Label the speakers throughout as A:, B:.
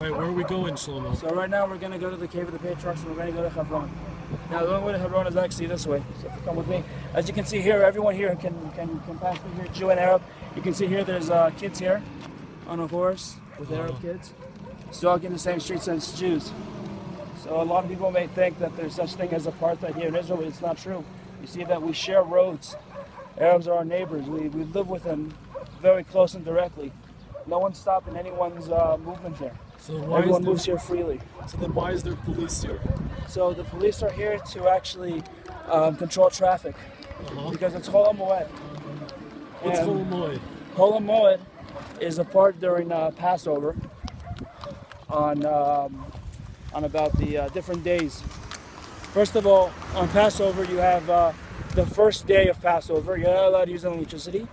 A: All right, where are we going, Shlomo?
B: So right now we're going to go to the Cave of the Patriachs and we're going to go to Hebron. Now the only way to Hebron is actually this way. So if you come with me, as you can see here, everyone here can pass through here, Jew and Arab. You can see here there's kids here on a horse with Arab kids. It's walking the same streets as Jews. So a lot of people may think that there's such thing as apartheid here in Israel, but it's not true. You see that we share roads. Arabs are our neighbors. We live with them very close and directly. No one's stopping anyone's movement here.
A: So why
B: Everyone moves here freely.
A: So then why is there police here?
B: So the police are here to actually control traffic because it's Chol HaMoed.
A: What's Chol HaMoed?
B: Chol HaMoed is a part during Passover on about the different days. First of all, on Passover you have the first day of Passover. You're not allowed to use electricity.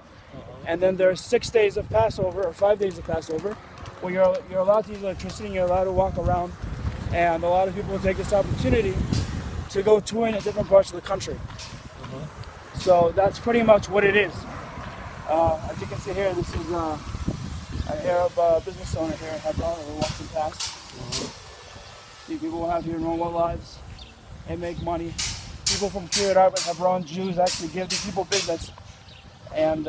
B: And then there's 6 days of Passover, or 5 days of Passover, where you're allowed to use electricity and you're allowed to walk around. And a lot of people will take this opportunity to go touring at different parts of the country. So that's pretty much what it is. As you can see here, this is an Arab business owner here in Hebron that we're walking past. See, people will have here normal lives and make money. People from Kiryat Arba and Hebron, Jews, actually give these people business. And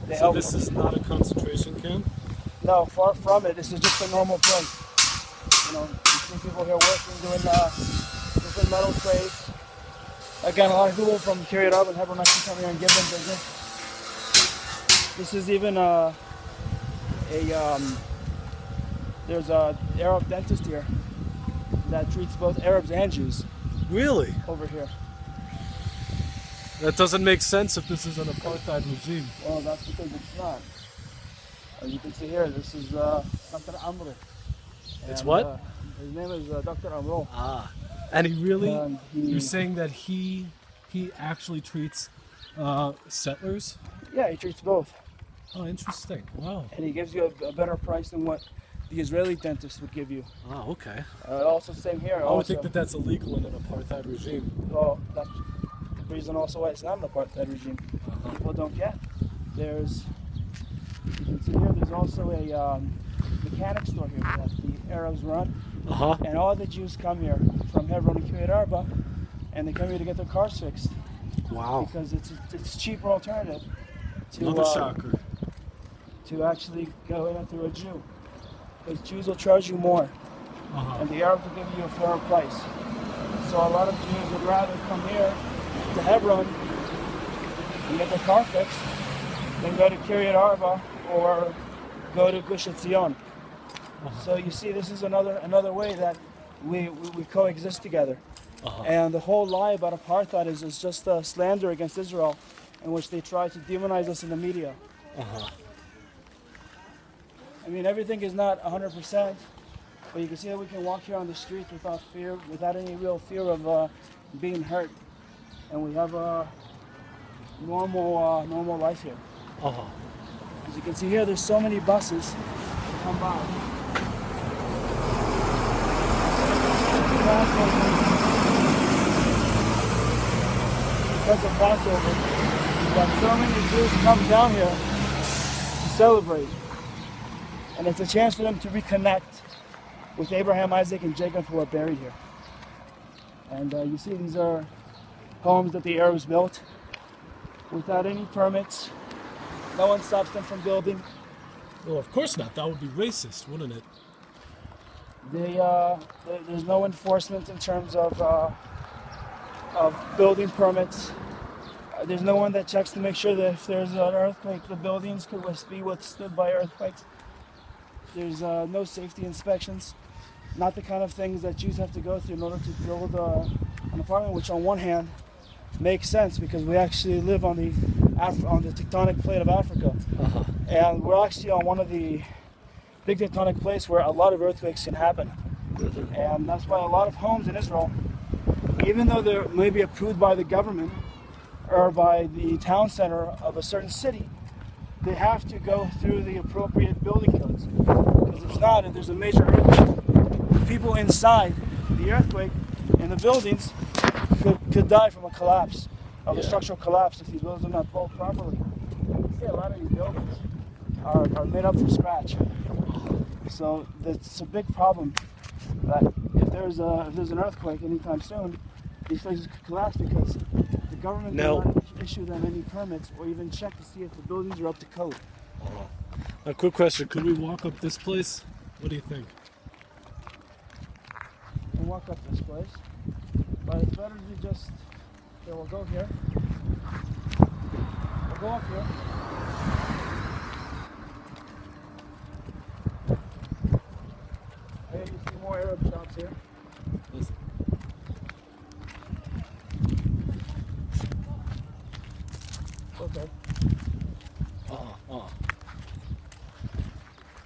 B: they help.
A: So this is not a concentration camp?
B: No, far from it. This is just a normal place. You know, you see people here working, doing different metal trades. Again, a lot of people from Kiryat Arba and Hebron actually come here and give them business. This is even there's a Arab dentist here that treats both Arabs and Jews.
A: Really?
B: Over here.
A: That doesn't make sense if this is an apartheid regime.
B: Well, that's because it's not. As you can see here, this is Dr. Amro.
A: It's what?
B: His name is Dr. Amro.
A: Ah, and he really, you're saying that he actually treats settlers?
B: Yeah, he treats both.
A: Oh, interesting. Wow.
B: And he gives you a better price than what the Israeli dentist would give you.
A: Oh, okay.
B: Also, same here.
A: I would think that that's illegal in an apartheid regime.
B: Well, that's the reason also why it's not an apartheid regime. People don't get. There's, you can see here, there's also a mechanic store here that the Arabs run. And all the Jews come here from Hebron and Kiryat Arba, and they come here to get their cars fixed.
A: Wow.
B: Because it's a cheaper alternative to,
A: another shocker.
B: To actually go in through a Jew. Because Jews will charge you more, and the Arabs will give you a fairer price. So a lot of Jews would rather come here to Hebron and get their car fixed than go to Kiryat Arba or go to Gush Etzion. So you see, this is another way that we coexist together. And the whole lie about apartheid is just a slander against Israel, in which they try to demonize us in the media. I mean, everything is not 100%, but you can see that we can walk here on the streets without fear, without any real fear of being hurt, and we have a normal life here. As you can see here, there's so many buses that come by. Because of Passover, that so many Jews come down here to celebrate. And it's a chance for them to reconnect with Abraham, Isaac, and Jacob, who are buried here. And you see, these are homes that the Arabs built without any permits. No one stops them from building.
A: Well, of course not. That would be racist, wouldn't it?
B: There's no enforcement in terms of building permits. There's no one that checks to make sure that if there's an earthquake, the buildings could be withstood by earthquakes. There's no safety inspections. Not the kind of things that Jews have to go through in order to build an apartment, which on one hand makes sense because we actually live on the tectonic plate of Africa. And we're actually on one of the big tectonic plates where a lot of earthquakes can happen. And that's why a lot of homes in Israel, even though they're maybe approved by the government or by the town center of a certain city, they have to go through the appropriate building codes. Because if not, if there's a major earthquake, people inside the earthquake in the buildings could die from a collapse, of a structural collapse if these buildings are not built properly. You see a lot of these buildings are made up from scratch. So that's a big problem. That if there's an earthquake anytime soon, these places could collapse because the government will not issue them any permits or even check to see if the buildings are up to code.
A: A quick question: could we walk up this place? What do you think?
B: We'll walk up this place, but it's better to just. Okay, we'll go here. We'll go up here.